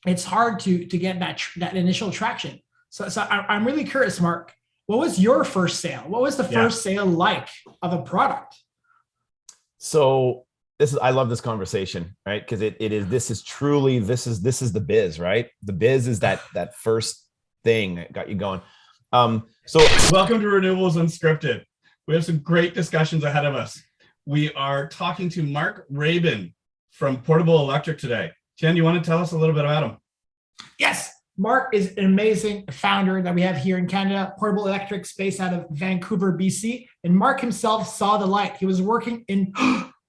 it's hard to get that initial traction. So I'm really curious, Mark. What was your first sale? What was the first sale like of a product? So I love this conversation, right? Because this is the biz, right? The biz is that first thing that got you going. So welcome to Renewables Unscripted. We have some great discussions ahead of us. We are talking to Mark Rabin from Portable Electric today. Jen, you want to tell us a little bit about him? Yes. Mark is an amazing founder that we have here in Canada, Portable Electric, based out of Vancouver, BC. And Mark himself saw the light. He was working in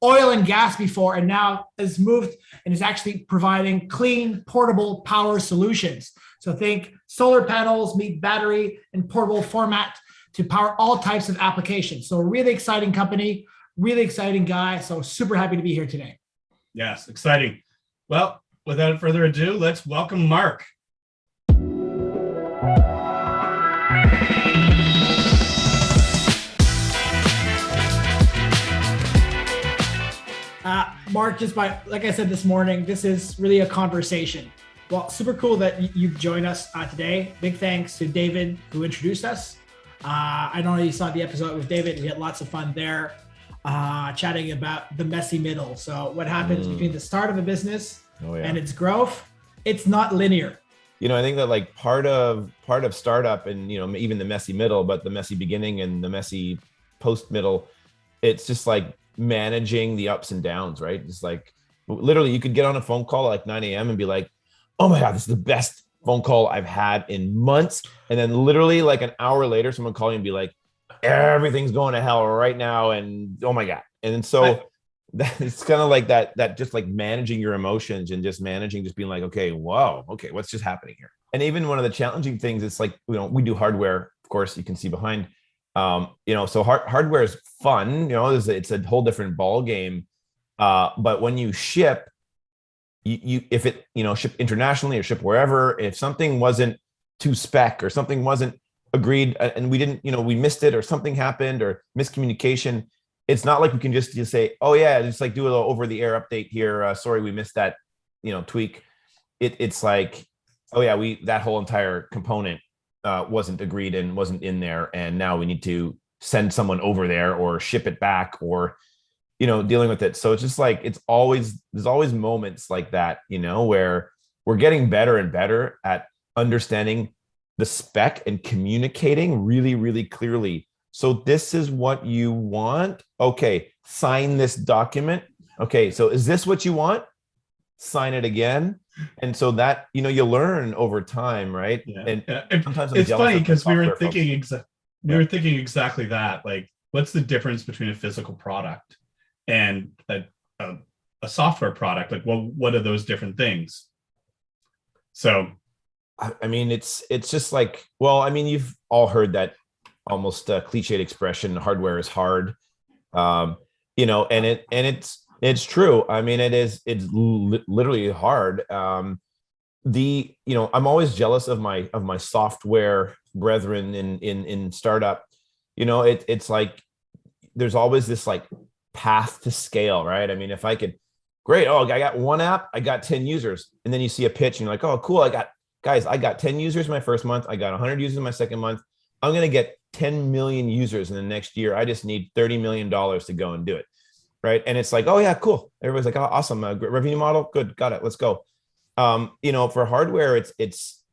oil and gas before, and now has moved and is actually providing clean, portable power solutions. So think solar panels, meet battery and portable format to power all types of applications. So a really exciting company, really exciting guy. So super happy to be here today. Yes, exciting. Well, without further ado, let's welcome Mark. Mark, like I said this morning, this is really a conversation. Well, super cool that you've joined us today. Big thanks to David who introduced us. I don't know if you saw the episode with David. We had lots of fun there chatting about the messy middle. So what happens between the start of a business and its growth, it's not linear. I think that like part of startup and, even the messy middle, but the messy beginning and the messy post middle, it's just like managing the ups and downs, right? It's like literally you could get on a phone call at like 9 a.m. and be like, oh my God, this is the best phone call I've had in months. And then literally like an hour later, someone call you and be like, everything's going to hell right now. And oh my God. And so it's kind of like that just like managing your emotions and just being like, okay, whoa, okay, what's just happening here? And even one of the challenging things, it's like, we do hardware, of course, you can see behind, so hardware is fun, it's a whole different ball game. But when you ship, if it, ship internationally or ship wherever, if something wasn't to spec or something wasn't agreed and we didn't, we missed it or something happened or miscommunication, it's not like we can just say, oh yeah, just like do a little over the air update here. Sorry, we missed that, tweak. It's like, oh yeah, that whole entire component wasn't agreed and wasn't in there. And now we need to send someone over there or ship it back or, dealing with it. So it's just like, there's always moments like that, where we're getting better and better at understanding the spec and communicating really, really clearly. So this is what you want. Okay. Sign this document. Okay. So is this what you want? Sign it again. And so that, you learn over time. Right. Yeah. And sometimes it's funny because we were thinking exactly that. Like, what's the difference between a physical product and a software product? Like, well, what are those different things? So, I mean, it's just like, well, I mean, you've all heard that almost cliched expression, hardware is hard, and it's true. I mean, it's literally hard. I'm always jealous of my software brethren in startup. It's like there's always this like path to scale, right? I mean, if I could, great. Oh, I got one app, I got 10 users, and then you see a pitch and you're like, oh, cool. I got 10 users my first month. I got 100 users my second month. I'm going to get 10 million users in the next year. I just need $30 million to go and do it. Right. And it's like, oh yeah, cool. Everybody's like, oh, awesome. Revenue model. Good. Got it. Let's go. For hardware, it's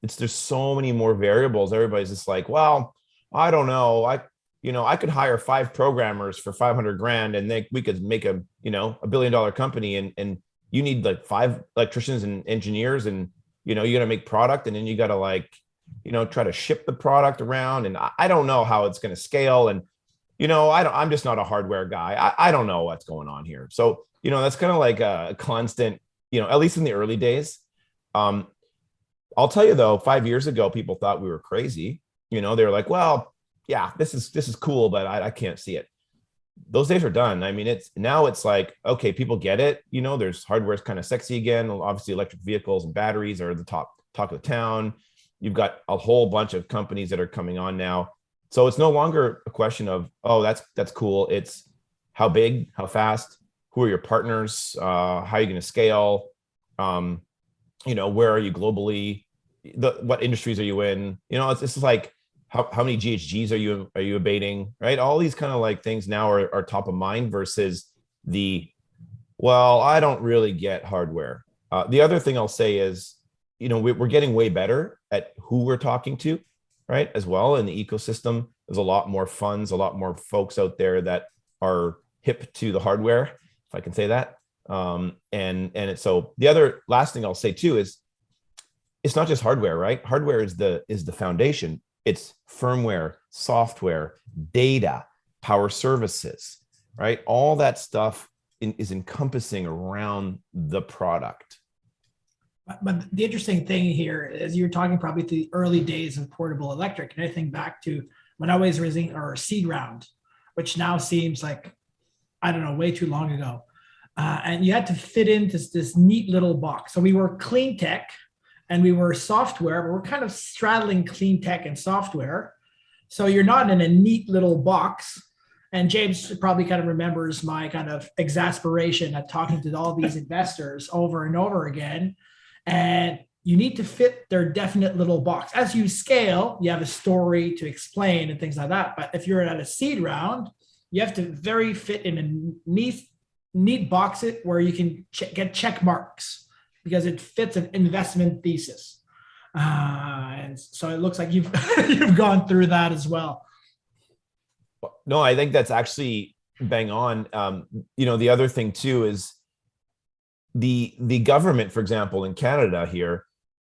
there's so many more variables. Everybody's just like, well, I don't know. I could hire 5 programmers for $500,000 and we could make a $1 billion company. And you need like 5 electricians and engineers and, you got to make product and then you got to like, try to ship the product around. And I don't know how it's going to scale. And, I'm just not a hardware guy. I don't know what's going on here. So, that's kind of like a constant, at least in the early days. I'll tell you though, 5 years ago, people thought we were crazy. They were like, well, yeah, this is cool, but I can't see it. Those days are done. I mean, it's like, okay, people get it. There's hardware's kind of sexy again. Obviously electric vehicles and batteries are the talk of the town. You've got a whole bunch of companies that are coming on now. So it's no longer a question of, oh, that's cool. It's how big, how fast, who are your partners, how are you going to scale? where are you globally? What industries are you in? It's just like how many GHGs are you abating, right? All these kind of like things now are top of mind versus well, I don't really get hardware. The other thing I'll say is, we're getting way better at who we're talking to, right? As well in the ecosystem, there's a lot more funds, a lot more folks out there that are hip to the hardware, if I can say that. So the other last thing I'll say too is, it's not just hardware, right? Hardware is the foundation. It's firmware, software, data, power services, right? All that stuff is encompassing around the product. But the interesting thing here is you're talking probably to the early days of portable electric. And I think back to when I was raising our seed round, which now seems like, I don't know, way too long ago. And you had to fit into this neat little box. So we were clean tech and we were software, but we're kind of straddling clean tech and software. So you're not in a neat little box. And James probably kind of remembers my kind of exasperation at talking to all these investors over and over again. And you need to fit their definite little box. As you scale, you have a story to explain and things like that. But if you're at a seed round, you have to very fit in a neat box it where you can get check marks because it fits an investment thesis. And so it looks like you've you've gone through that as well. No, I think that's actually bang on. The other thing too is the government, for example, in Canada here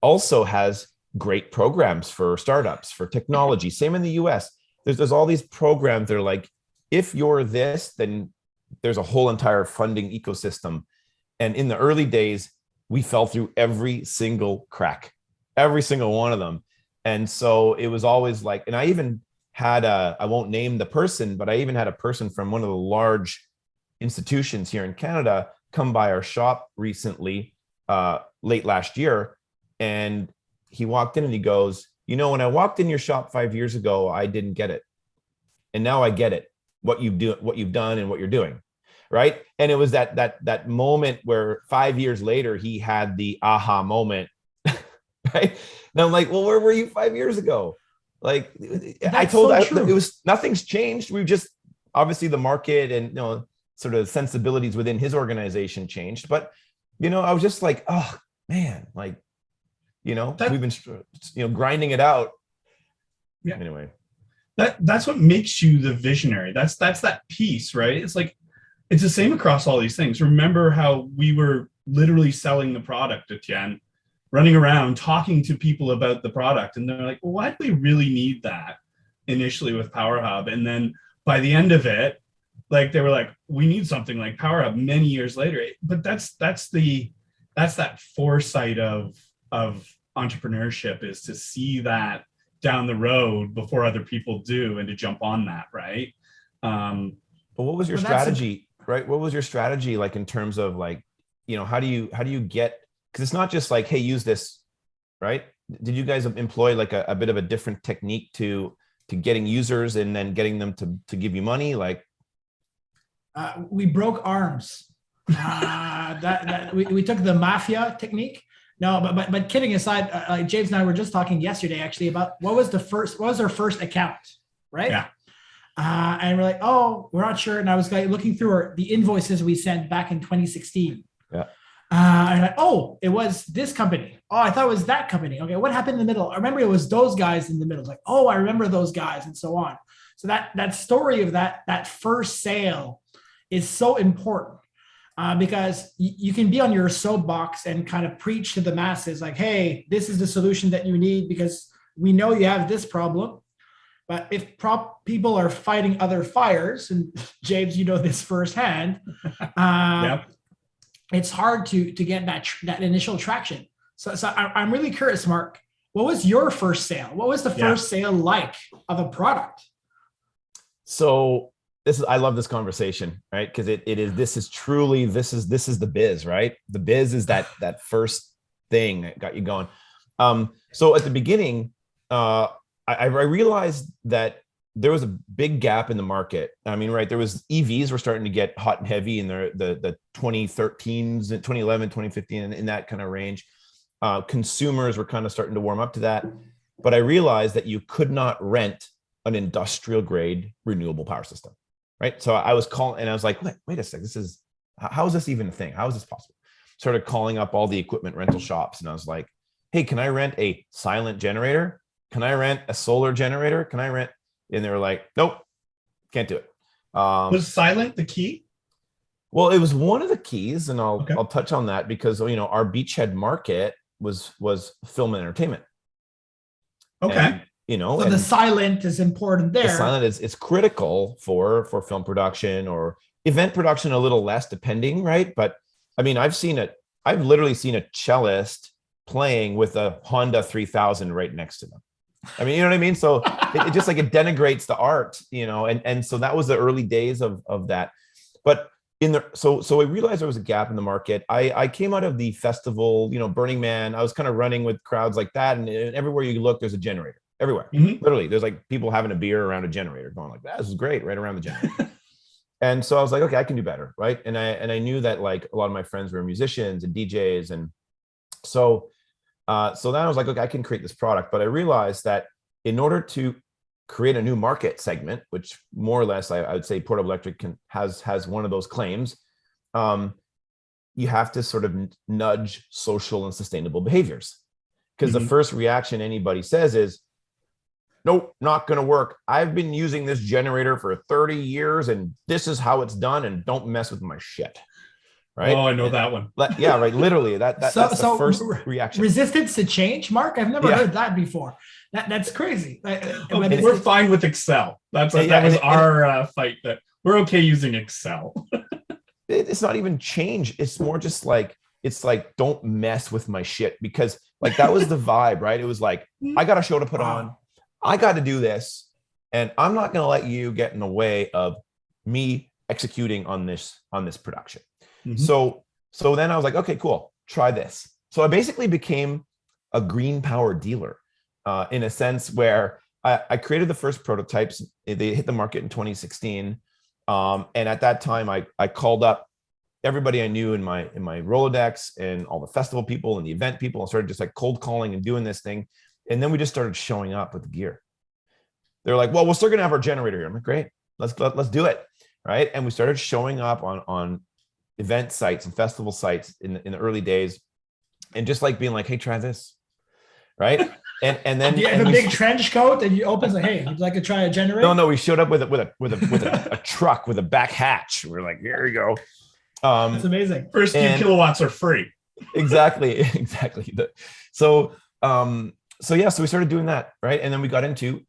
also has great programs for startups, for technology. Same in the US. There's all these programs that are like, if you're this, then there's a whole entire funding ecosystem. And in the early days, we fell through every single crack, every single one of them. And so it was always like, and I even had I won't name the person, but I even had a person from one of the large institutions here in Canada come by our shop recently, late last year. And he walked in and he goes, when I walked in your shop 5 years ago, I didn't get it. And now I get it, what you've done and what you're doing. Right. And it was that moment where 5 years later, he had the aha moment. Right. And I'm like, well, where were you 5 years ago? Like I told it was, nothing's changed. We've just, obviously the market and, sort of sensibilities within his organization changed. But, I was just like, oh man, like, we've been, grinding it out. Yeah. Anyway. That's what makes you the visionary. That's that piece, right? It's like, it's the same across all these things. Remember how we were literally selling the product, Etienne, running around talking to people about the product. And they're like, well, why do we really need that initially with PowerHub? And then by the end of it, like they were like, we need something like PowerHub many years later. But that's that foresight of entrepreneurship, is to see that down the road before other people do and to jump on that, right? But what was your strategy, right? What was your strategy like in terms of like, how do you get, because it's not just like, hey, use this, right? Did you guys employ like a bit of a different technique to getting users and then getting them to give you money? Like, we broke arms. We took the mafia technique. No, but kidding aside, James and I were just talking yesterday actually about what was our first account, right? Yeah. And we're like, oh, we're not sure. And I was like looking through the invoices we sent back in 2016. Yeah. And like, oh, it was this company. Oh, I thought it was that company. Okay, what happened in the middle? I remember it was those guys in the middle. Like, oh, I remember those guys, and so on. So that story of that first sale is so important. Because you can be on your soapbox and kind of preach to the masses like, hey, this is the solution that you need because we know you have this problem. But if people are fighting other fires, and James, you know this firsthand, Yep. It's hard to get that initial traction. So I'm really curious, Mark, what was your first sale? What was the first sale like of a product? So I love this conversation, right? Because this is the biz, right? The biz is that first thing that got you going. So at the beginning, I realized that there was a big gap in the market. I mean, right, there was EVs were starting to get hot and heavy in the 2013s and 2011, 2015 in that kind of range. Consumers were kind of starting to warm up to that. But I realized that you could not rent an industrial grade renewable power system, right? So I was calling and I was like, wait a sec, how is this even a thing? How is this possible? Started calling up all the equipment rental shops. And I was like, hey, can I rent a silent generator? Can I rent a solar generator? Can I rent? And they were like, nope, can't do it. Was silent the key? Well, it was one of the keys, and I'll touch on that because, our beachhead market was film and entertainment. Okay. And, so the silent is important there. The silent is critical for film production or event production, a little less depending, right? But I mean, I've literally seen a cellist playing with a Honda 3000 right next to them. I mean, you know what I mean? So it just like it denigrates the art, and so that was the early days of that. But so I realized there was a gap in the market. I came out of the festival, Burning Man. I was kind of running with crowds like that, and everywhere you look, there's a generator everywhere. Mm-hmm. Literally, there's like people having a beer around a generator, going like, "This is great," right around the generator. And so I was like, okay, I can do better, right? And I knew that like a lot of my friends were musicians and DJs, and so then I was like, okay, I can create this product. But I realized that in order to create a new market segment, which more or less I would say portable electric has one of those claims, you have to sort of nudge social and sustainable behaviors. Because the first reaction anybody says is, nope, not going to work. I've been using this generator for 30 years and this is how it's done, and don't mess with my shit. Right? Oh, I know that one. Yeah, right. Literally, that's the first reaction. Resistance to change, Mark? I've never heard that before. That's crazy. We're fine with Excel. That was our fight. That we're okay using Excel. It's not even change. It's more just like, it's like, don't mess with my shit, because like that was the vibe, right? It was like, I got a show to put on. I got to do this, and I'm not going to let you get in the way of me executing on this production. Mm-hmm. So then I was like, okay, cool, try this. So I basically became a green power dealer, in a sense where I created the first prototypes. They hit the market in 2016, and at that time I called up everybody I knew in my Rolodex and all the festival people and the event people, and started just like cold calling and doing this thing. And then we just started showing up with the gear. They're like, well, we're still gonna have our generator here. I'm like, great, let's do it, right? And we started showing up on event sites and festival sites in the early days, and just like being like, hey, try this, right? And then you have a big trench coat and you open like, hey, would you like to try a generator? No, we showed up with a truck with a back hatch. We're like, here you go. That's amazing. First few kilowatts are free. Exactly. So we started doing that, right? And then we got into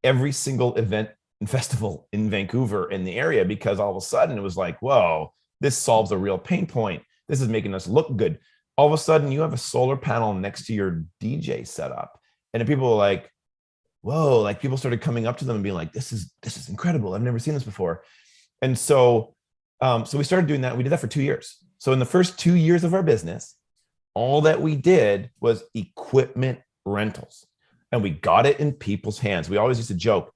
every single event and festival in Vancouver in the area, because all of a sudden it was like, whoa, this solves a real pain point. This is making us look good. All of a sudden you have a solar panel next to your DJ setup, and people were like, whoa, like people started coming up to them and being like, this is incredible. I've never seen this before. And so we started doing that. We did that for 2 years. So in the first 2 years of our business, all that we did was equipment rentals, and we got it in people's hands. We always used to joke,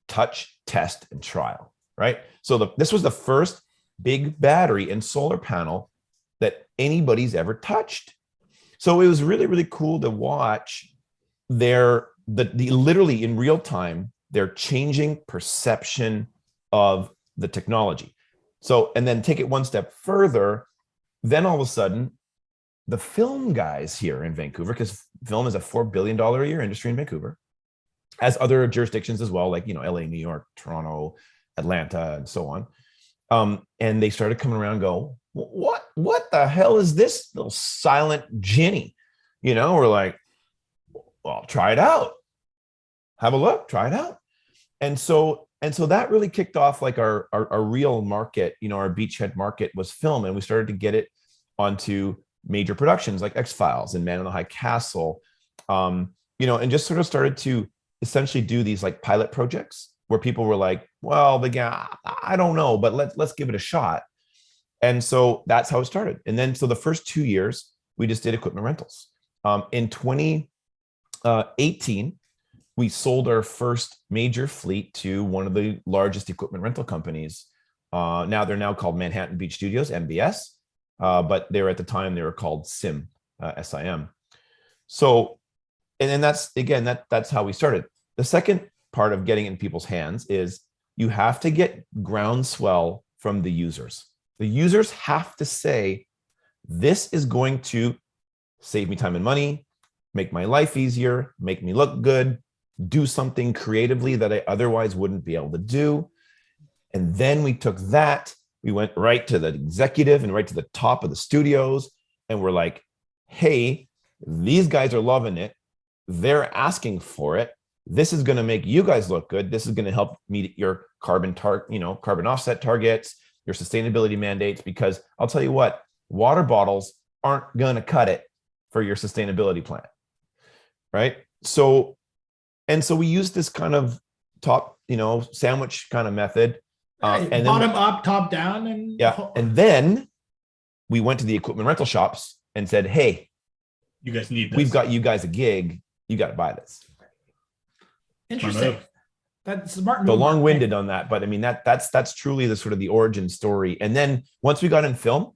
touch, test, and trial, right? So this was the first big battery and solar panel that anybody's ever touched. So it was really, really cool to watch literally in real time, their changing perception of the technology. So, and then take it one step further, then all of a sudden, the film guys here in Vancouver, because film is a $4 billion a year industry in Vancouver, as other jurisdictions as well, like, LA, New York, Toronto, Atlanta, and so on. And they started coming around and go, what the hell is this little silent Ginny? We're like, well, try it out. Have a look, try it out. And so that really kicked off like our real market, our beachhead market was film. And we started to get it onto major productions like X-Files and Man in the High Castle, and just sort of started to essentially do these like pilot projects where people were like, well, again, I don't know, but let's give it a shot. And so that's how it started. And then, so the first 2 years, we just did equipment rentals. In 2018, we sold our first major fleet to one of the largest equipment rental companies. They're now called Manhattan Beach Studios, MBS. But at the time they were called SIM, SIM. So, and then that's how we started. The second part of getting in people's hands is you have to get groundswell from the users. The users have to say, this is going to save me time and money, make my life easier, make me look good, do something creatively that I otherwise wouldn't be able to do. And then we took that, we went right to the executive and right to the top of the studios. And we're like, hey, these guys are loving it. They're asking for it. This is going to make you guys look good. This is going to help meet your carbon offset targets, your sustainability mandates, because I'll tell you what, water bottles aren't going to cut it for your sustainability plan. Right. So we use this kind of top, sandwich kind of method. And bottom up, top down. And then we went to the equipment rental shops and said, hey, you guys need this. We've got you guys a gig. You got to buy this. Interesting. That's smart. So long-winded on that, but I mean that's truly the sort of the origin story. And then once we got in film,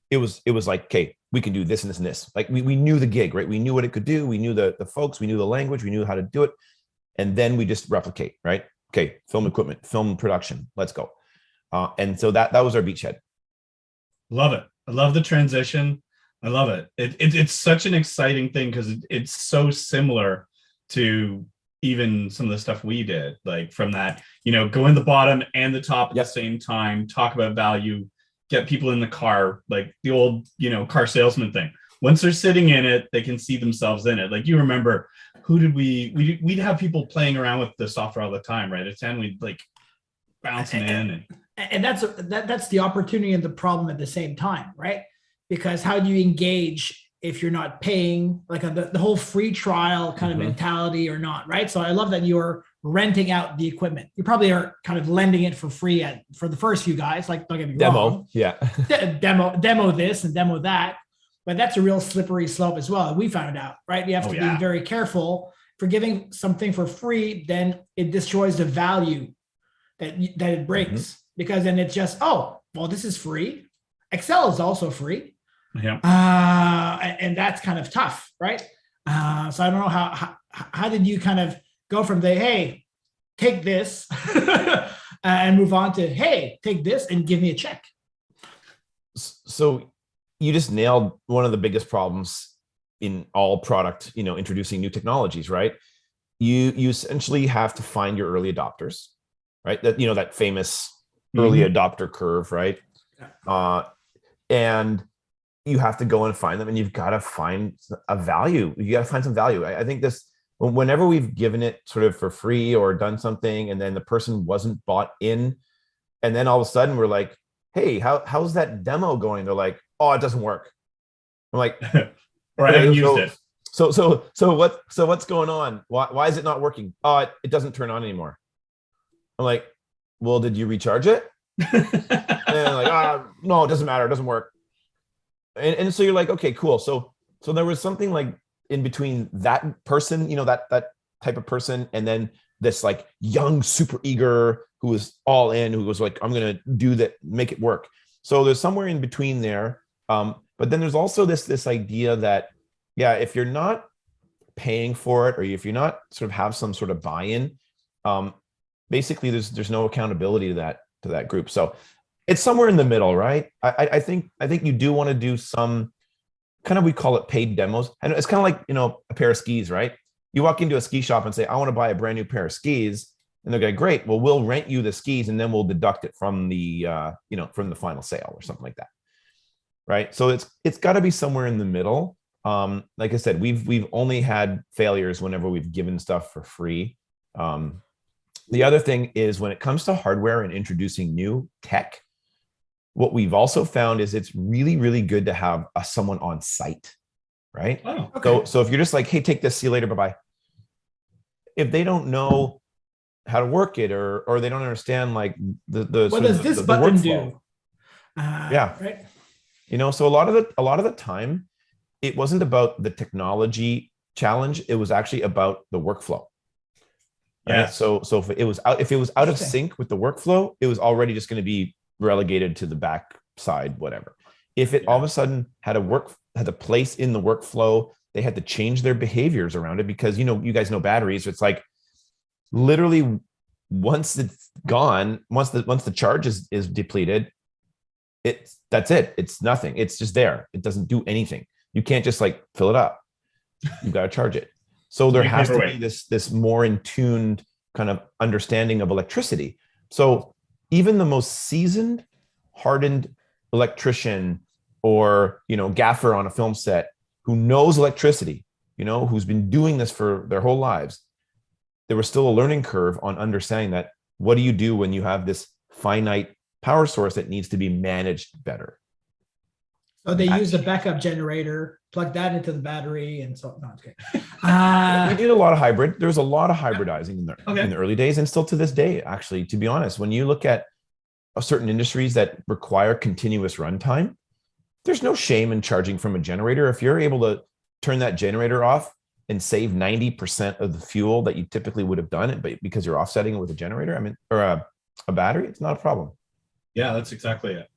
it was like, okay, we can do this and this and this. Like we knew the gig, right? We knew what it could do. We knew the folks. We knew the language. We knew how to do it. And then we just replicate, right? Okay, film equipment, film production. Let's go. And so that was our beachhead. Love it. I love the transition. I love it. It's such an exciting thing because it's so similar to even some of the stuff we did, like from that, go in the bottom and the top at the same time, talk about value, get people in the car, like the old, car salesman thing. Once they're sitting in it, they can see themselves in it. Like you remember, we'd have people playing around with the software all the time, right? Etienne, we'd like bouncing in. And that's the opportunity and the problem at the same time, right? Because how do you engage if you're not paying, like the whole free trial kind of mentality or not, right? So I love that you're renting out the equipment. You probably are kind of lending it for free for the first few guys, like don't get me wrong. Demo this and demo that, but that's a real slippery slope as well. We found out, right? You have to be very careful. For giving something for free, then it destroys the value that it brings, because then it's just, this is free. Excel is also free. Yeah. And that's kind of tough, right? So I don't know how did you kind of go from hey, take this and move on to, hey, take this and give me a check. So you just nailed one of the biggest problems in all product, introducing new technologies, right? You essentially have to find your early adopters, right? That famous early adopter curve, right? And you have to go and find them, and you've got to find a value. You got to find some value. I think whenever we've given it sort of for free or done something, and then the person wasn't bought in, and then all of a sudden we're like, hey, how's that demo going? They're like, oh, it doesn't work. I'm like, or I haven't used it. So what's going on? Why is it not working? Oh, it doesn't turn on anymore. I'm like, well, did you recharge it? And like, no, it doesn't matter. It doesn't work. And so you're like, okay, cool. So there was something like in between that person, that type of person, and then this like young, super eager, who was all in, who was like, I'm going to do that, make it work. So there's somewhere in between there. But then there's also this idea that, if you're not paying for it, or if you're not sort of have some sort of buy-in, basically there's no accountability to that group. So it's somewhere in the middle, right? I think you do want to do some kind of, we call it paid demos. And it's kind of like, a pair of skis, right? You walk into a ski shop and say, I want to buy a brand new pair of skis. And they're like, great, well, we'll rent you the skis and then we'll deduct it from the, from the final sale or something like that. Right. So it's got to be somewhere in the middle. Like I said, we've only had failures whenever we've given stuff for free. The other thing is when it comes to hardware and introducing new tech, what we've also found is it's really, really good to have someone on site, right? Oh, okay. So if you're just like, hey, take this, see you later, bye-bye. If they don't know how to work it, or they don't understand like the what does this button do? Right. So a lot of the time, it wasn't about the technology challenge. It was actually about the workflow. Yeah. Right? So if it was out of sync with the workflow, it was already just going to be relegated to the back side, whatever. if it all of a sudden had a place in the workflow, they had to change their behaviors around it, because, you guys know batteries. It's like literally once it's gone, once the charge is depleted, that's it. It's nothing. It's just there. It doesn't do anything. You can't just like fill it up. You've got to charge it. So there has to be this more in tuned kind of understanding of electricity. So even the most seasoned, hardened electrician or, gaffer on a film set who knows electricity, who's been doing this for their whole lives, there was still a learning curve on understanding that what do you do when you have this finite power source that needs to be managed better. So they use a backup generator, plug that into the battery, and so no, okay. We did a lot of hybrid. There was a lot of hybridizing in the early days, and still to this day, actually, to be honest, when you look at certain industries that require continuous runtime, there's no shame in charging from a generator. If you're able to turn that generator off and save 90% of the fuel that you typically would have done it, but because you're offsetting it with a generator, or a battery, it's not a problem. Yeah, that's exactly it.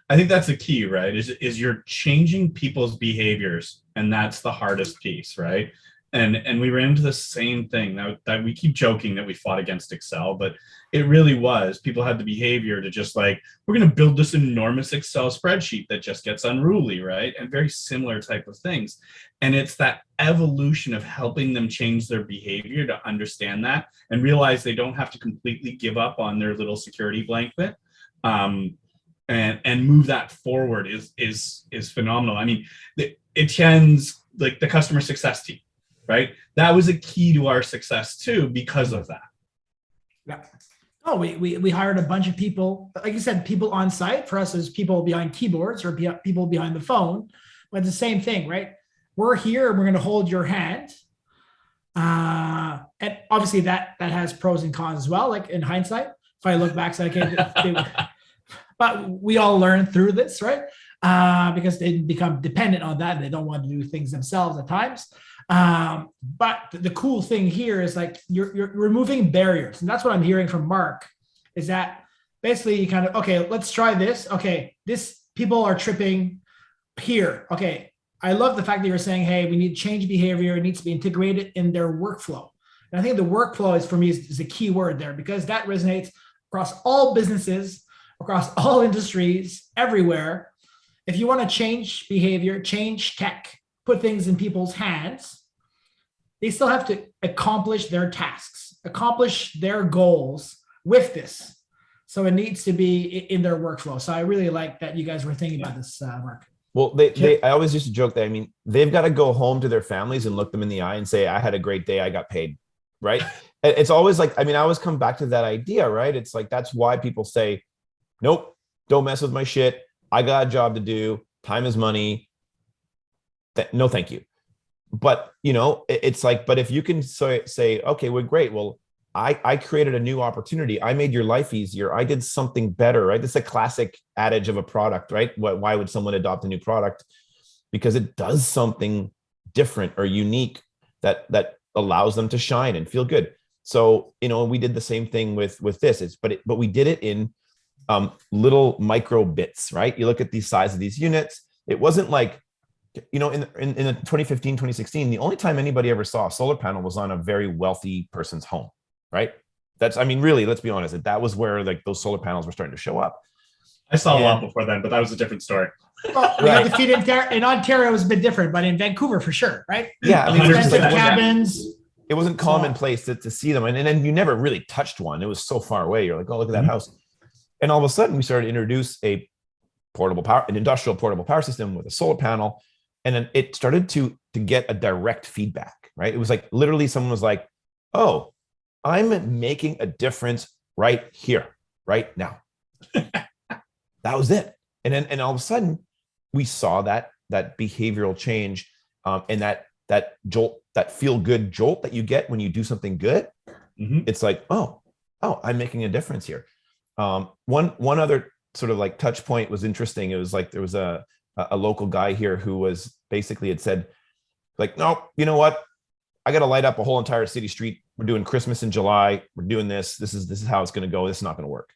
I think that's the key, right? Is you're changing people's behaviors, and that's the hardest piece, right? And we ran into the same thing that we keep joking that we fought against Excel, but it really was. People had the behavior to just like, we're going to build this enormous Excel spreadsheet that just gets unruly, right? And very similar type of things. And it's that evolution of helping them change their behavior to understand that and realize they don't have to completely give up on their little security blanket. And move that forward is phenomenal. I mean, Etienne's like the customer success team, right? That was a key to our success too, because of that. Yeah. Oh, we hired a bunch of people, like you said, people on site. For us, as people behind keyboards or people behind the phone, but it's the same thing, right? We're here and we're going to hold your hand. And obviously that has pros and cons as well. Like in hindsight, if I look back, so but we all learn through this, right? Because they become dependent on that and they don't want to do things themselves at times. But the cool thing here is like you're removing barriers. And that's what I'm hearing from Mark, is that basically you kind of, okay, let's try this. Okay, people are tripping here. Okay, I love the fact that you're saying, hey, we need to change behavior. It needs to be integrated in their workflow. And I think the workflow is, for me, is a key word there, because that resonates across all businesses, across all industries, everywhere. If you want to change behavior, change tech, put things in people's hands, they still have to accomplish their tasks, accomplish their goals with this. So it needs to be in their workflow. So I really like that you guys were thinking about this, Mark. Well, I always used to joke that, I mean, they've got to go home to their families and look them in the eye and say, I had a great day, I got paid, right? It's always like, I mean, I always come back to that idea, right? It's like, that's why people say, nope, don't mess with my shit. I got a job to do. Time is money. No, thank you. But, it's like, but if you can say, okay, well, great. Well, I created a new opportunity. I made your life easier. I did something better, right? It's a classic adage of a product, right? Why would someone adopt a new product? Because it does something different or unique that allows them to shine and feel good. So, we did the same thing with this. But we did it in little micro bits, right? You look at the size of these units. It wasn't like, in the 2015, 2016, the only time anybody ever saw a solar panel was on a very wealthy person's home, right? Really, let's be honest, that was where like those solar panels were starting to show up. I saw a lot before then, but that was a different story. Well, right. The feed in Ontario was a bit different, but in Vancouver for sure, right? Yeah, I mean, expensive cabins. It wasn't commonplace to see them, and then you never really touched one. It was so far away. You're like, oh, look at that house. And all of a sudden, we started to introduce an industrial portable power system with a solar panel. And then it started to get a direct feedback, right? It was like literally someone was like, oh, I'm making a difference right here, right now. That was it. And all of a sudden, we saw that behavioral change and that jolt, that feel good jolt that you get when you do something good. Mm-hmm. It's like, oh, I'm making a difference here. One other sort of like touch point was interesting. It was like there was a local guy here who was basically had said like, no, you know what? I got to light up a whole entire city street. We're doing Christmas in July. We're doing this. This is how it's going to go. This is not going to work.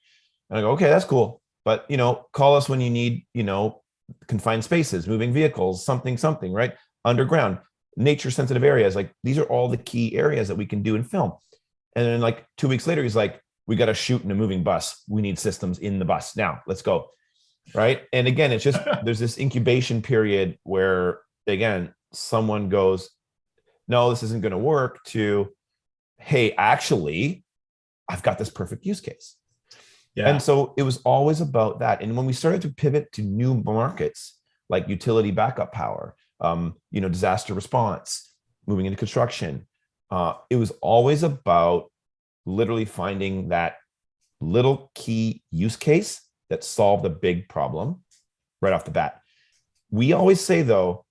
And I go, okay, that's cool. But, call us when you need, confined spaces, moving vehicles, something, right? Underground, nature sensitive areas. Like these are all the key areas that we can do in film. And then like 2 weeks later, he's like, we got to shoot in a moving bus. We need systems in the bus. Now let's go. Right. And again, it's just, there's this incubation period where, again, someone goes, no, this isn't going to work, to, hey, actually, I've got this perfect use case. Yeah. And so it was always about that. And when we started to pivot to new markets like utility backup power, disaster response, moving into construction, it was always about literally finding that little key use case that solved a big problem right off the bat. We always say though,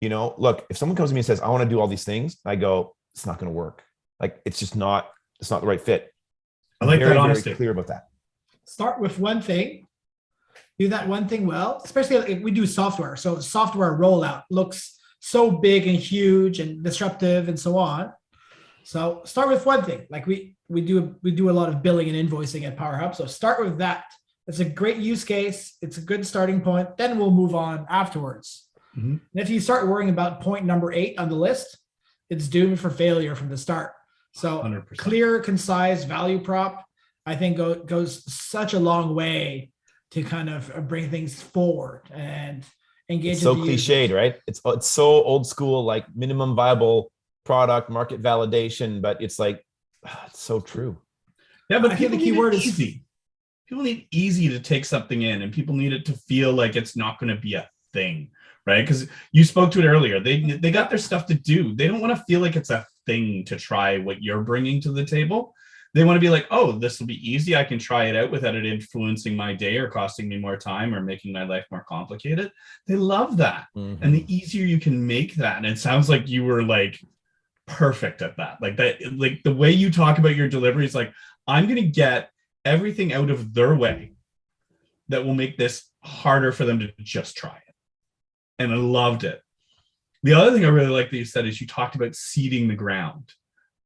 look, if someone comes to me and says, I want to do all these things, I go, it's not going to work. Like, it's not the right fit. I like that honesty. Very clear about that. Start with one thing, do that one thing well, especially if we do software. So software rollout looks so big and huge and disruptive and so on. So start with one thing. Like we do a lot of billing and invoicing at PowerHub. So start with that. It's a great use case. It's a good starting point. Then we'll move on afterwards. Mm-hmm. And if you start worrying about point number 8 on the list, it's doomed for failure from the start. So 100%. Clear, concise value prop, I think goes such a long way to kind of bring things forward and engage. It's so cliched, right? It's so old school, like minimum viable product, market validation, but it's like, it's so true. Yeah, but I think the key word is easy. People need easy to take something in, and people need it to feel like it's not going to be a thing, right? Because you spoke to it earlier. They got their stuff to do. They don't want to feel like it's a thing to try what you're bringing to the table. They want to be like, oh, this will be easy. I can try it out without it influencing my day or costing me more time or making my life more complicated. They love that. Mm-hmm. And the easier you can make that, and it sounds like you were like perfect at that. Like that, like the way you talk about your delivery is like, I'm going to get everything out of their way that will make this harder for them to just try it. And I loved it. The other thing I really like that you said is you talked about seeding the ground.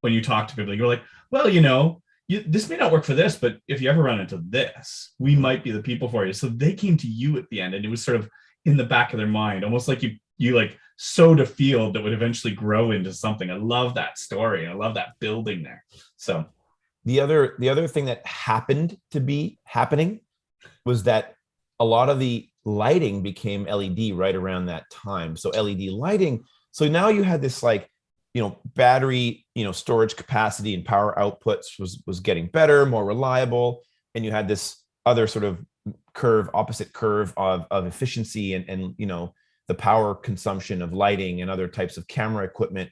When you talk to people, you're like, well, this may not work for this, but if you ever run into this, we might be the people for you. So they came to you at the end, and it was sort of in the back of their mind, almost like you like sowed a field that would eventually grow into something. I love that story. I love that building there. So the other thing that happened to be happening was that a lot of the lighting became LED right around that time. So LED lighting. So now you had this like, battery, storage capacity and power outputs was getting better, more reliable. And you had this other sort of opposite curve of efficiency and the power consumption of lighting and other types of camera equipment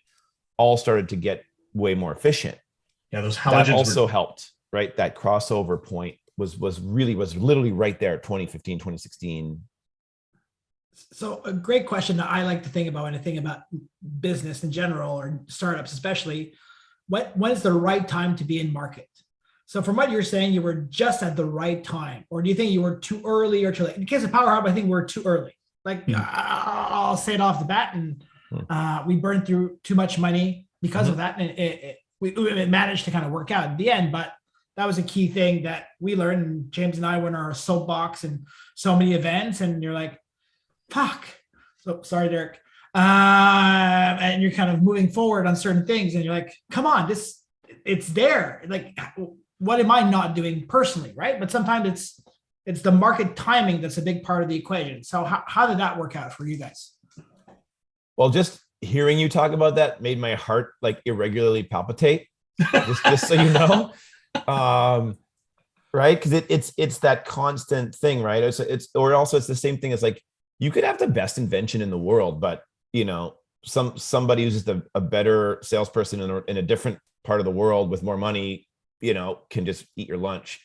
all started to get way more efficient. Yeah, those halogens that also helped, right? That crossover point was literally right there, 2015, 2016. So a great question that I like to think about when I think about business in general or startups, especially, when is the right time to be in market? So from what you're saying, you were just at the right time, or do you think you were too early or too late? In the case of PowerHub, I think we're too early. Like I'll say it off the bat, and we burned through too much money because of that, and it managed to kind of work out at the end. But that was a key thing that we learned. And James and I went on our soapbox and so many events, and you're like, fuck. So sorry, Derek. And you're kind of moving forward on certain things, and you're like, come on, it's there. Like, what am I not doing personally, right? But sometimes it's the market timing that's a big part of the equation. So how did that work out for you guys? Well, just hearing you talk about that made my heart like irregularly palpitate. just so you know, right? Because it's that constant thing, right? It's the same thing as like, you could have the best invention in the world, but somebody who's just a better salesperson in a different part of the world with more money, can just eat your lunch.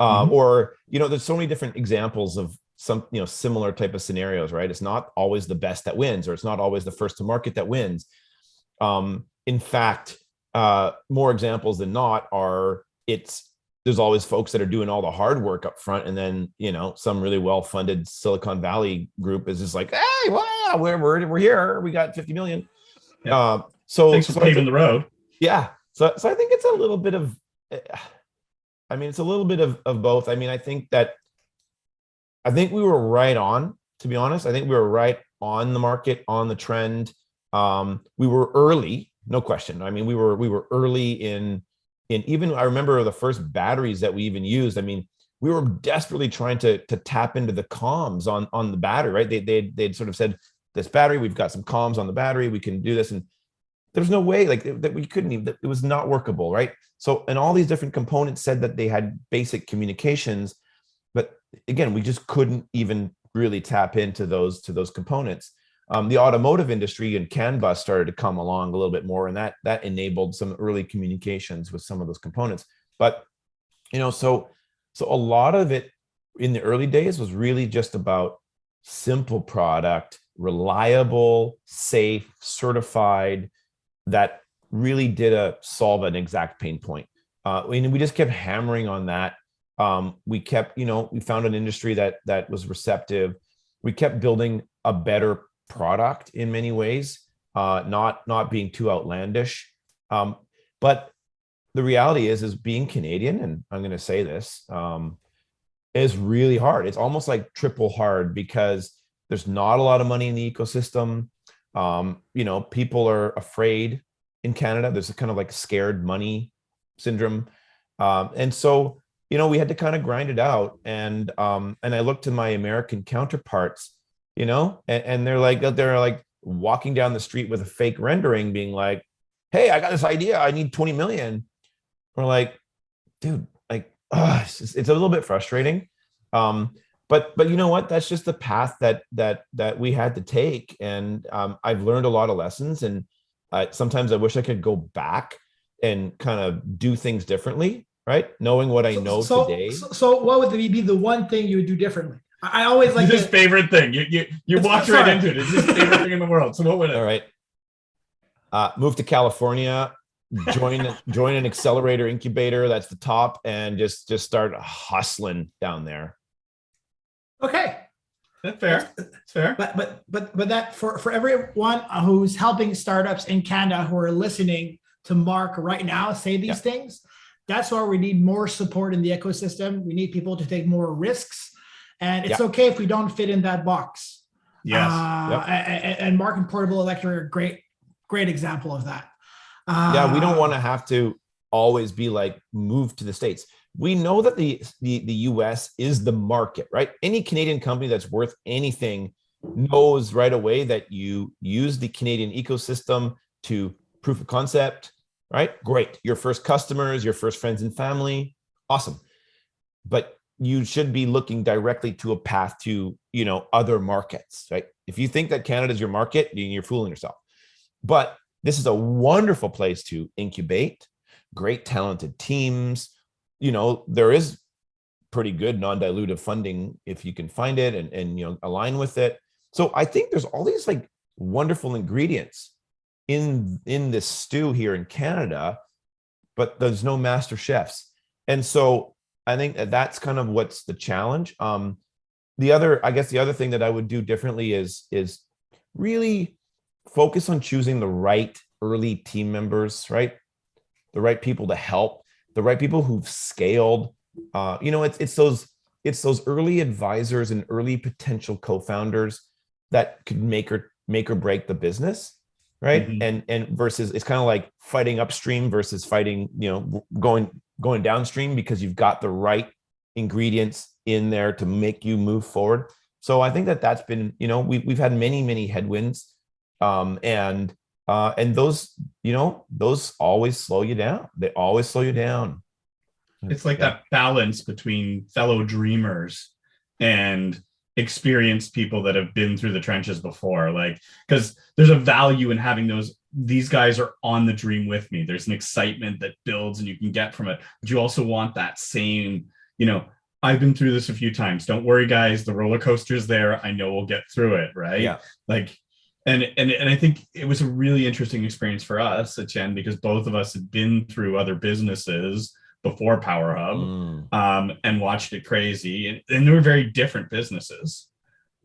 Or there's so many different examples of some similar type of scenarios, right? It's not always the best that wins, or it's not always the first to market that wins. In fact, more examples than not are there's always folks that are doing all the hard work up front, and then some really well-funded Silicon Valley group is just like, hey, well, we're here, we got 50 million. Yeah. Thanks for paving the road. Yeah. So I think it's a little bit of, it's a little bit of both. I think we were right on to be honest. I think we were right on the market, on the trend. We were early, no question. I mean, we were early in even, I remember the first batteries that we even used. I mean, we were desperately trying to tap into the comms on the battery, right? They'd sort of said, this battery, we've got some comms on the battery, we can do this. And there's no way like that we couldn't even, it was not workable, right? So, and all these different components said that they had basic communications, but again, we just couldn't even really tap into those components. The automotive industry and CAN bus started to come along a little bit more, and that enabled some early communications with some of those components. But so a lot of it in the early days was really just about simple product, reliable, safe, certified, that really did solve an exact pain point. And we just kept hammering on that. We kept, we found an industry that was receptive. We kept building a better product in many ways, not being too outlandish. But the reality is being Canadian, and I'm going to say this, is really hard. It's almost like triple hard because there's not a lot of money in the ecosystem. People are afraid in Canada. There's a kind of like scared money syndrome. And so, we had to kind of grind it out. And I looked to my American counterparts, and they're like walking down the street with a fake rendering being like, hey, I got this idea. I need 20 million. We're like, dude, like, it's a little bit frustrating. But you know what? That's just the path that we had to take. And I've learned a lot of lessons. And sometimes I wish I could go back and kind of do things differently, right? Knowing what I know today. So what would be the one thing you would do differently? I always like his favorite thing. You walked right into it. It's his favorite thing in the world. So what would it? All right. Move to California, join an accelerator incubator. That's the top, and just start hustling down there. Okay. That's fair. That's fair. But that for everyone who's helping startups in Canada who are listening to Mark right now say these things, that's why we need more support in the ecosystem. We need people to take more risks, and it's okay if we don't fit in that box. Yes. And Mark and Portable Electric are a great example of that. We don't want to have to always be like move to the States. We know that the US is the market, right? Any Canadian company that's worth anything knows right away that you use the Canadian ecosystem to proof of concept, right? Great. Your first customers, your first friends and family, awesome. But you should be looking directly to a path to, other markets, right? If you think that Canada is your market, you're fooling yourself. But this is a wonderful place to incubate, great talented teams. There is pretty good non-dilutive funding if you can find it and align with it. So I think there's all these like wonderful ingredients in this stew here in Canada, but there's no master chefs. And so I think that's kind of what's the challenge. The other thing that I would do differently is really focus on choosing the right early team members, right? The right people to help, the right people who've scaled. It's those early advisors and early potential co-founders that could make or break the business, right? Mm-hmm. And versus it's kind of like fighting upstream versus fighting, going downstream, because you've got the right ingredients in there to make you move forward. So I think that's been, we've had many headwinds, and those always slow you down. They always slow you down. It's like that balance between fellow dreamers and experienced people that have been through the trenches before, like, because there's a value in having these guys are on the dream with me. There's an excitement that builds and you can get from it, but you also want that same, I've been through this a few times. Don't worry, guys. The roller coaster's there. I know we'll get through it. Right. Yeah. Like, and I think it was a really interesting experience for us, Etienne, because both of us had been through other businesses before Power Hub, and watched it crazy. And they were very different businesses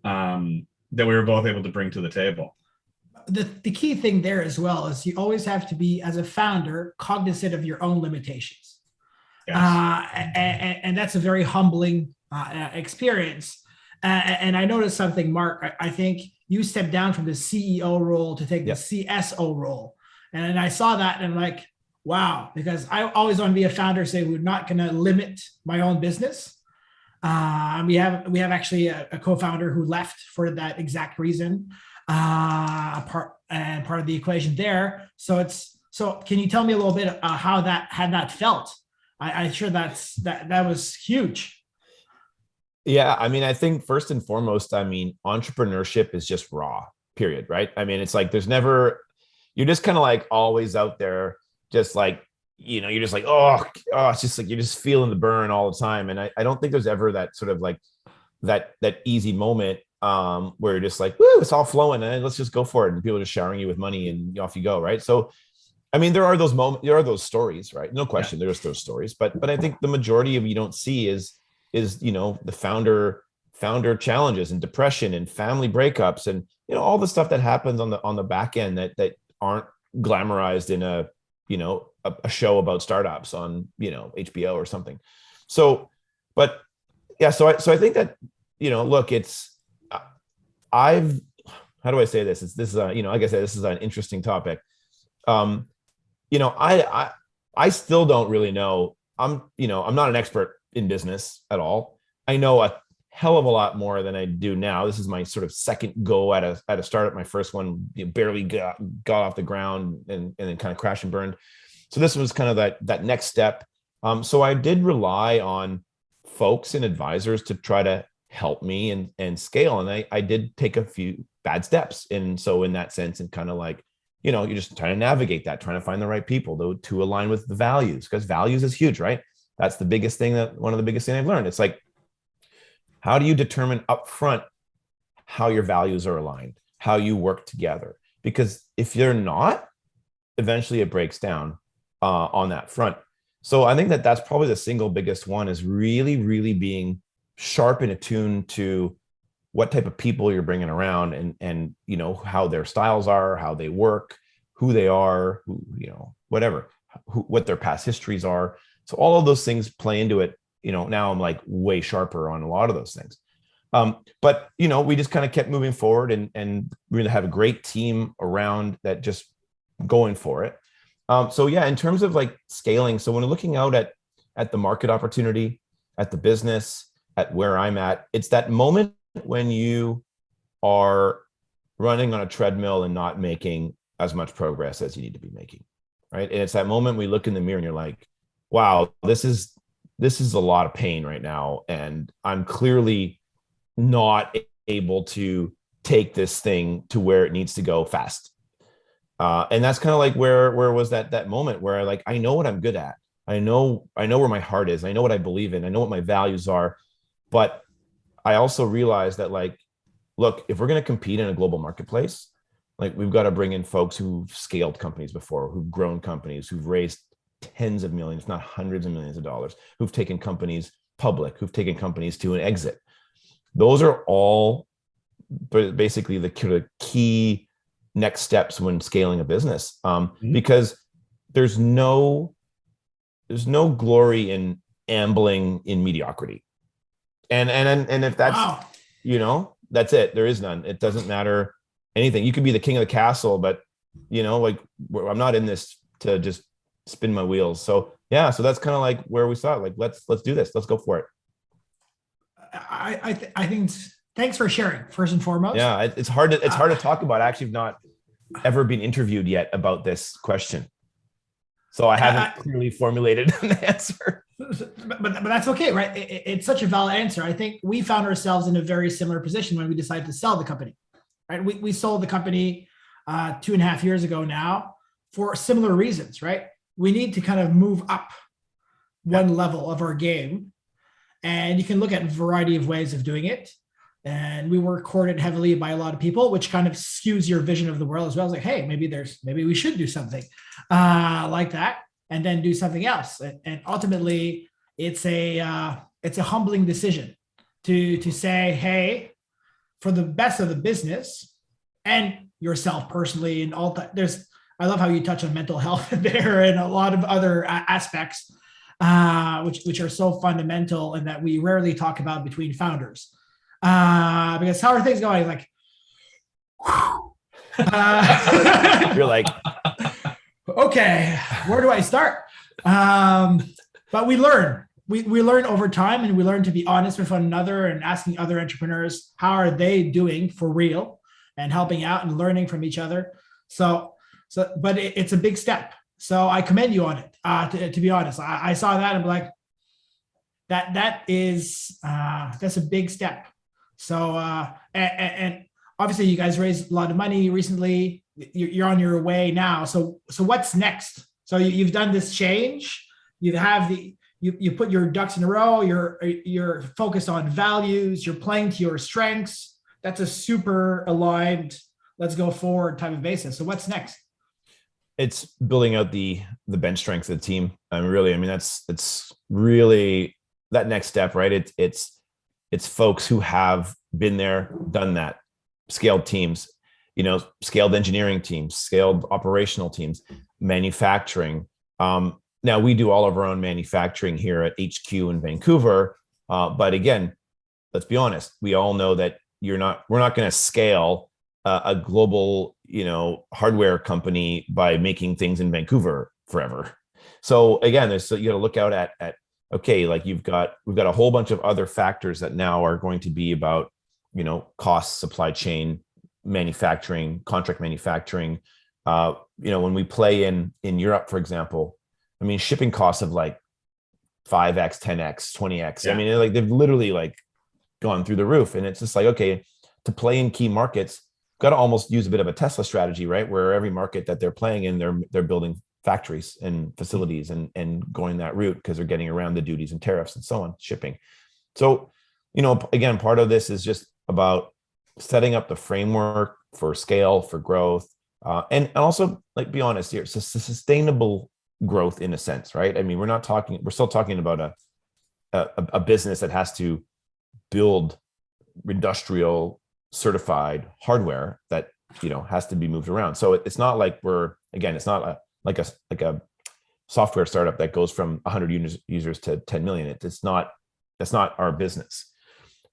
that we were both able to bring to the table. The key thing there as well is you always have to be, as a founder, cognizant of your own limitations. Yes. And that's a very humbling experience. And I noticed something, Mark. I think you stepped down from the CEO role to take the CSO role. And I saw that and I'm like, wow, because I always want to be a founder, say we're not going to limit my own business. We have actually a co-founder who left for that exact reason, part of the equation there. So can you tell me a little bit how that felt? I'm sure that was huge. Yeah, I mean, I think first and foremost, I mean, entrepreneurship is just raw, period, right? I mean, it's like you're just kind of like always out there, just like, you're just like, oh, it's just like you're just feeling the burn all the time. And I don't think there's ever that sort of like that easy moment where you're just like, woo, it's all flowing and let's just go for it. And people are just showering you with money and off you go, right? So, I mean, there are those moments, there are those stories, right? No question, there's those stories, but I think the majority of you don't see is the founder challenges and depression and family breakups and all the stuff that happens on the back end that aren't glamorized in a show about startups on HBO or something. So but yeah, so I think that look, it's how do I say this? This is like I said, this is an interesting topic. I still don't really know. I'm not an expert in business at all. I know a hell of a lot more than I do now. This is my sort of second go at a startup. My first one barely got off the ground and then kind of crashed and burned. So this was kind of that next step. So I did rely on folks and advisors to try to help me and scale. And I did take a few bad steps. And so in that sense, and kind of like, you're just trying to navigate that, trying to find the right people to align with the values, because values is huge, right? That's the biggest thing one of the biggest things I've learned. It's like, how do you determine upfront how your values are aligned, how you work together? Because if you're not, eventually it breaks down on that front. So I think that's probably the single biggest one, is really, really being sharp and attuned to what type of people you're bringing around and how their styles are, how they work, who they are, whatever, what their past histories are. So all of those things play into it. Now I'm like way sharper on a lot of those things. But we just kind of kept moving forward and we're going to have a great team around that just going for it. So yeah, in terms of like scaling, so when we're looking out at the market opportunity, at the business, at where I'm at, it's that moment when you are running on a treadmill and not making as much progress as you need to be making, right? And it's that moment we look in the mirror and you're like, wow, this is a lot of pain right now. And I'm clearly not able to take this thing to where it needs to go fast. And that's kind of like where was that moment where I know what I'm good at. I know where my heart is. I know what I believe in. I know what my values are. But I also realized that look, if we're going to compete in a global marketplace, we've got to bring in folks who've scaled companies before, who've grown companies, who've raised tens of millions, if not hundreds of millions of dollars, who've taken companies public, who've taken companies to an exit. Those are all basically the key next steps when scaling a business, because there's no glory in ambling in mediocrity. And if that's, that's it. There is none. It doesn't matter anything. You could be the king of the castle, but I'm not in this to just spin my wheels. So yeah, so that's kind of like where we saw it. Let's do this. Let's go for it. I think thanks for sharing, first and foremost. Yeah, it's hard to talk about. I actually have not ever been interviewed yet about this question, so I haven't clearly formulated an answer. But that's okay, right? It's such a valid answer. I think we found ourselves in a very similar position when we decided to sell the company, right? We sold the company 2.5 years ago now for similar reasons, right? We need to kind of move up one level of our game. And you can look at a variety of ways of doing it. And we were courted heavily by a lot of people, which kind of skews your vision of the world as well. It's like, hey, maybe we should do something like that, and then do something else. And ultimately, it's a humbling decision to say, hey, for the best of the business and yourself personally, and all that. I love how you touch on mental health there and a lot of other aspects, which are so fundamental and that we rarely talk about between founders. Because how are things going? Like, You're like, okay, where do I start? But we learn. We learn over time, and we learn to be honest with one another and asking other entrepreneurs how are they doing for real, and helping out and learning from each other. But it's a big step. So I commend you on it. To be honest, I saw that and I'm like, that's a big step. So and obviously you guys raised a lot of money recently. You're on your way now. So what's next? So you've done this change. You put your ducks in a row. You're focused on values. You're playing to your strengths. That's a super aligned, let's go forward type of basis. So what's next? It's building out the bench strength of the team. That's really that next step, right? It's folks who have been there, done that, scaled teams, scaled engineering teams, scaled operational teams, manufacturing. Now we do all of our own manufacturing here at HQ in Vancouver. But again, let's be honest. We all know that we're not going to scale a global, hardware company by making things in Vancouver forever. So again, you got to look out at okay, like we've got a whole bunch of other factors that now are going to be about, cost, supply chain, manufacturing, contract manufacturing. When we play in Europe, for example, shipping costs of like 5x, 10x, 20x. Yeah. They've literally gone through the roof, and it's just like, okay, to play in key markets, got to almost use a bit of a Tesla strategy, right? Where every market that they're playing in, they're building factories and facilities and going that route because they're getting around the duties and tariffs and so on, shipping. So, again, part of this is just about setting up the framework for scale, for growth, and also, be honest here, it's a sustainable growth in a sense, right? We're still talking about a business that has to build industrial certified hardware that has to be moved around. So it's not like it's not like a software startup that goes from 100 users to 10 million. That's not our business.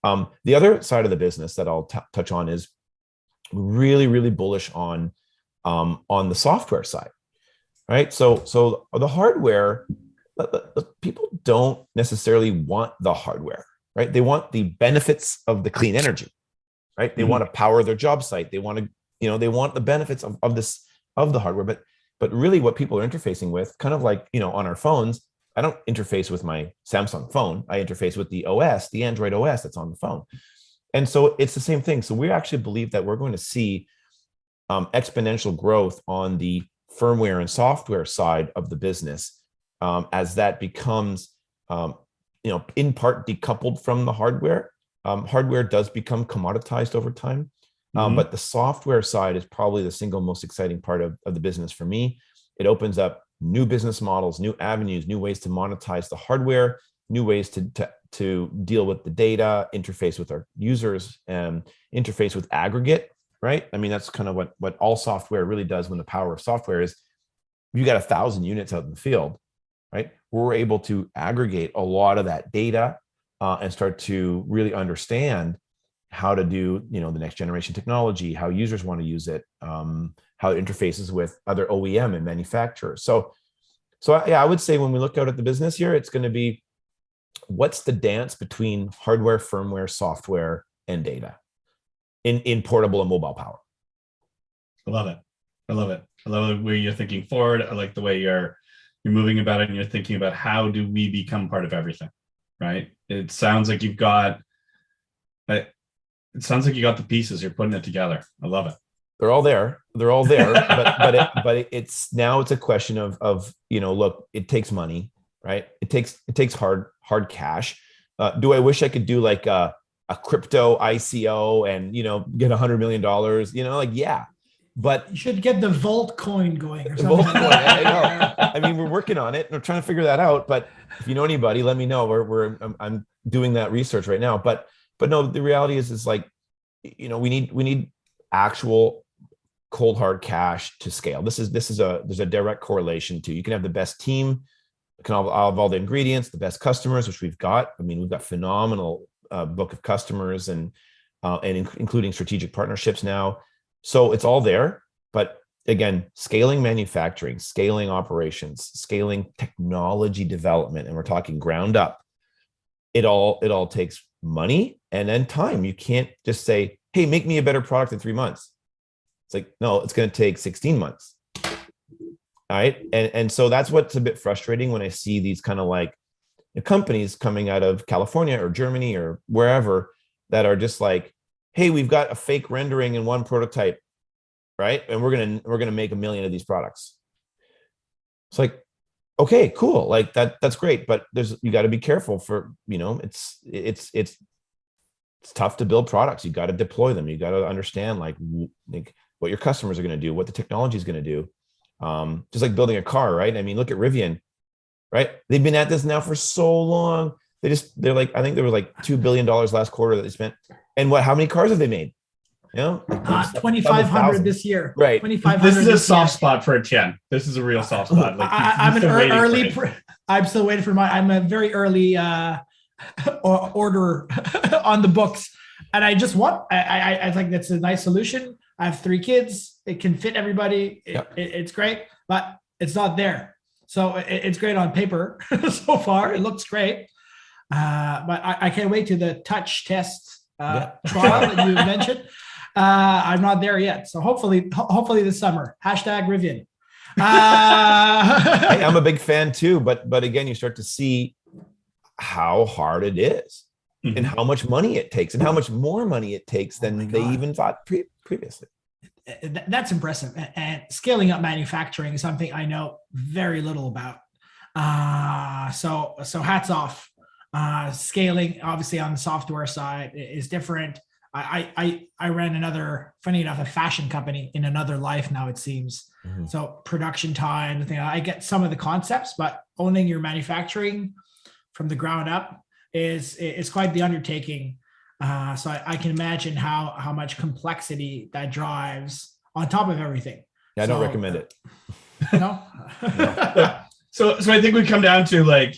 The other side of the business that I'll touch on is really, really bullish on the software side, right? So the hardware, the people don't necessarily want the hardware, right? They want the benefits of the clean energy, right? They want to power their job site. They want to, they want the benefits of the hardware, but really what people are interfacing with, kind of like, on our phones, I don't interface with my Samsung phone. I interface with the OS, the Android OS that's on the phone. And so it's the same thing. So we actually believe that we're going to see exponential growth on the firmware and software side of the business as that becomes, in part decoupled from the hardware. Hardware does become commoditized over time. But the software side is probably the single most exciting part of the business for me. It opens up new business models, new avenues, new ways to monetize the hardware, new ways to deal with the data, interface with our users, and interface with aggregate, right? That's kind of what all software really does. When the power of software is, you got 1,000 units out in the field, right? We're able to aggregate a lot of that data and start to really understand how to do, the next generation technology, how users want to use it, how it interfaces with other OEM and manufacturers. So yeah, I would say when we look out at the business here, it's going to be, what's the dance between hardware, firmware, software, and data in portable and mobile power? I love it. I love the way you're thinking forward. I like the way you're moving about it, and you're thinking about how do we become part of everything, right? It sounds like you got the pieces. You're putting it together. I love it. They're all there. but it's a question of look, it takes money, right? It takes hard cash. Do I wish I could do like a crypto ICO and get $100 million? Yeah. But you should get the Volt coin going or something. Volt coin, I know. We're working on it. We're trying to figure that out. But if you know anybody, let me know. I'm doing that research right now. But no, the reality is like, we need actual cold hard cash to scale. There's a direct correlation to, you can have the best team, can have all the ingredients, the best customers, which we've got. We've got phenomenal book of customers and including strategic partnerships now. So it's all there. But again, scaling manufacturing, scaling operations, scaling technology development, and we're talking ground up. It all takes money and then time. You can't just say, hey, make me a better product in 3 months. It's like, no, it's going to take 16 months. All right. And so that's what's a bit frustrating when I see these kind of like companies coming out of California or Germany or wherever that are just like, hey, we've got a fake rendering in one prototype, right? And we're gonna make 1 million of these products. It's like, okay, cool, like that's great, but you got to be careful for, it's tough to build products. You got to deploy them. You got to understand like what your customers are going to do, what the technology is going to do. Just like building a car, right? I mean, look at Rivian, right? They've been at this now for so long. They're like, I think there was like $2 billion last quarter that they spent. And how many cars have they made? 2,500 this year. Right. 2,500. This is a soft spot for Etienne. This is a real soft spot. Like I'm an early. I'm still waiting for mine. I'm a very early order on the books, and I just want. I think that's a nice solution. I have 3 kids. It can fit everybody. It's great, but it's not there. So it's great on paper so far. It looks great, but I can't wait to the touch test trial that you mentioned. I'm not there yet. So hopefully this summer, #Rivian. I'm a big fan too, but again, you start to see how hard it is and how much money it takes and how much more money it takes than they even thought previously. That's impressive. And scaling up manufacturing is something I know very little about. So hats off. Scaling obviously on the software side is different. I ran another, funny enough, a fashion company in another life now, it seems. So production time, I get some of the concepts, but owning your manufacturing from the ground up is quite the undertaking. So I can imagine how much complexity that drives on top of everything. Yeah, I don't recommend it. No? So I think we come down to like,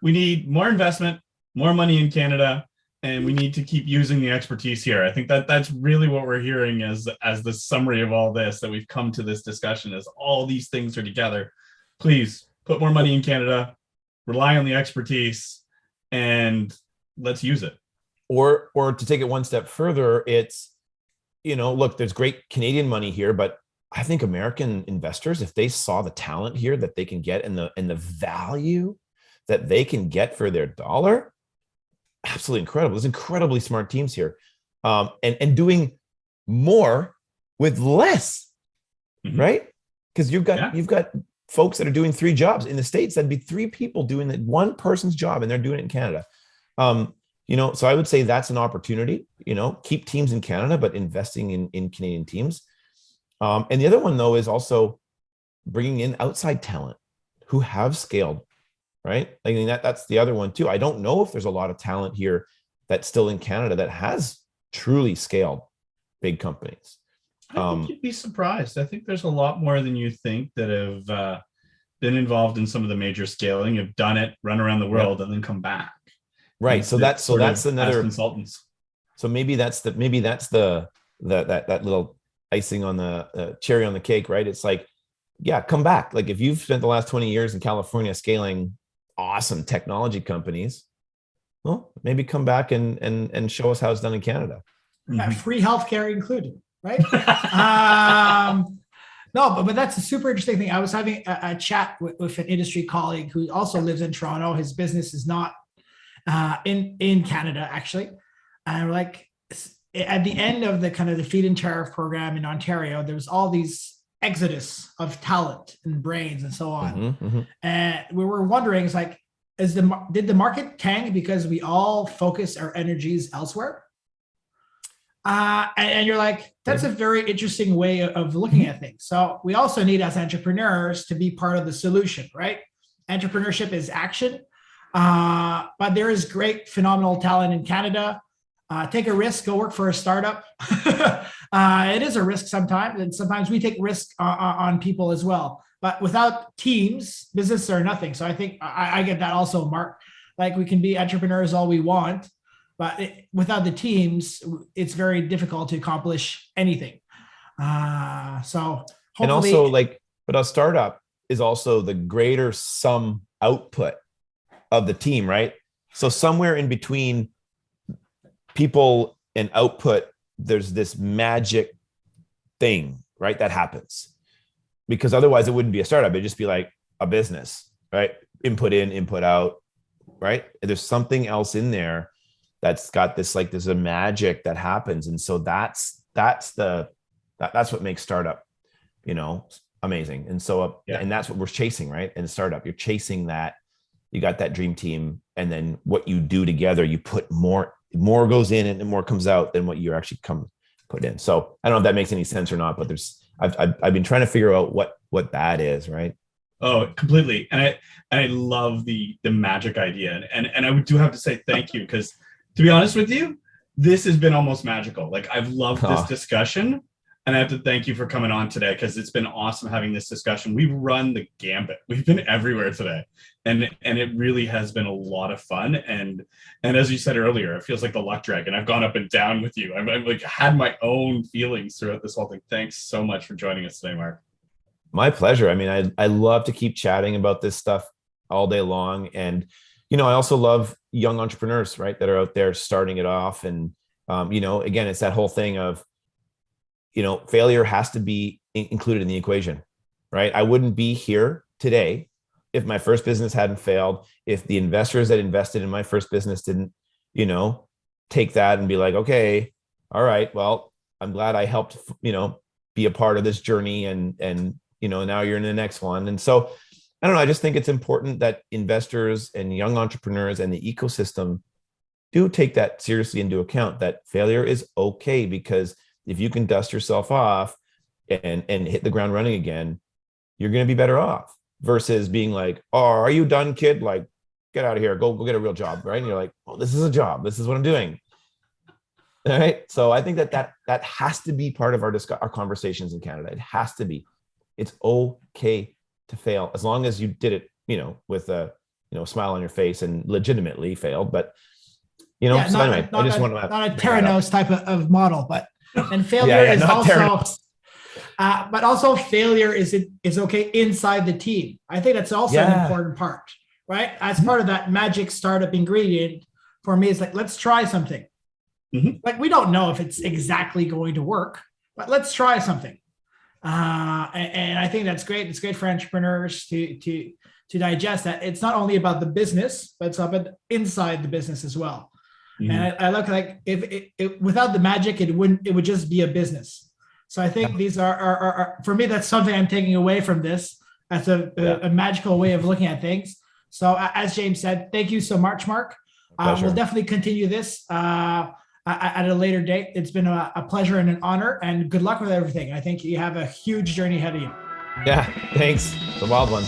we need more investment, more money in Canada, and we need to keep using the expertise here. I think that's really what we're hearing as the summary of all this, that we've come to this discussion, is all these things are together. Please put more money in Canada, rely on the expertise, and let's use it. Or to take it one step further, it's, look, there's great Canadian money here, but I think American investors, if they saw the talent here that they can get and the value that they can get for their dollar, absolutely incredible. There's incredibly smart teams here, and doing more with less, right? Because you've got folks that are doing 3 jobs in the States. That'd be 3 people doing one person's job, and they're doing it in Canada. So I would say that's an opportunity. Keep teams in Canada, but investing in Canadian teams. And the other one though is also bringing in outside talent who have scaled. Right. I mean, that's the other one too. I don't know if there's a lot of talent here that's still in Canada that has truly scaled big companies. I think you'd be surprised. I think there's a lot more than you think that have been involved in some of the major scaling, have done it, run around the world, and then come back. Right. So that's another consultants. So maybe that's that little icing on the cherry on the cake, right? It's like, yeah, come back. Like if you've spent the last 20 years in California scaling awesome technology companies, well, maybe come back and show us how it's done in Canada. Free healthcare included, right? No, but that's a super interesting thing. I was having a chat with an industry colleague who also lives in Toronto. His business is not in Canada, actually. And like at the end of the kind of the feed-in tariff program in Ontario, there was all these exodus of talent and brains and so on. And we were wondering, it's like, did the market tank because we all focus our energies elsewhere? And you're like, that's a very interesting way of looking at things. So we also need, as entrepreneurs, to be part of the solution, right? Entrepreneurship is action, but there is great, phenomenal talent in Canada. Take a risk, go work for a startup. It is a risk sometimes, and sometimes we take risk on people as well. But without teams, business are nothing. So I think I get that also, Mark. Like we can be entrepreneurs all we want, but without the teams, it's very difficult to accomplish anything. So hopefully, and also like, but a startup is also the greater sum output of the team, right? So somewhere in between people and output, there's this magic thing, right? That happens, because otherwise it wouldn't be a startup. It'd just be like a business, right? Input in, input out, right? There's something else in there that's got this, like, there's a magic that happens. And so that's what makes startup, amazing. And so, and that's what we're chasing, right? In a startup, you're chasing that, you got that dream team. And then what you do together, you put more goes in and more comes out than what you actually put in. So I don't know if that makes any sense or not, but I've been trying to figure out what that is, right? Oh, completely. And I love the magic idea. And I do have to say thank you, because to be honest with you, this has been almost magical. Like, I've loved this discussion, and I have to thank you for coming on today, because it's been awesome having this discussion. We've run the gambit. We've been everywhere today, and it really has been a lot of fun. And as you said earlier, it feels like the luck dragon. I've gone up and down with you. I've like had my own feelings throughout this whole thing. Thanks so much for joining us today, Mark. My pleasure. I mean, I love to keep chatting about this stuff all day long. And, I also love young entrepreneurs, right, that are out there starting it off. And, again, it's that whole thing of, failure has to be included in the equation, right? I wouldn't be here today if my first business hadn't failed, if the investors that invested in my first business didn't, take that and be like, okay, all right, well, I'm glad I helped, be a part of this journey, and now you're in the next one. And so, I don't know, I just think it's important that investors and young entrepreneurs and the ecosystem do take that seriously into account, that failure is okay, because if you can dust yourself off and hit the ground running again, you're going to be better off, versus being like, oh, are you done, kid? Like, get out of here, go get a real job, right? And you're like, oh, this is a job, this is what I'm doing. All right. So I think that has to be part of our conversations in Canada. It has to be. It's okay to fail, as long as you did it, with a, smile on your face and legitimately failed. But, so anyway, I just want to not a Theranos type of model, but and failure is also, Theranos. But also failure is okay inside the team. I think that's also an important part, right? As part of that magic startup ingredient for me, is like, let's try something. Mm-hmm. Like, we don't know if it's exactly going to work, but let's try something. And I think that's great. It's great for entrepreneurs to digest that. It's not only about the business, but it's about inside the business as well. Mm-hmm. And I look like if it without the magic, it would just be a business. So I think these are for me, that's something I'm taking away from this as a magical way of looking at things. So as James said, thank you so much, Mark. We'll definitely continue this at a later date. It's been a pleasure and an honor, and good luck with everything. I think you have a huge journey ahead of you. Yeah, thanks. It's a wild one.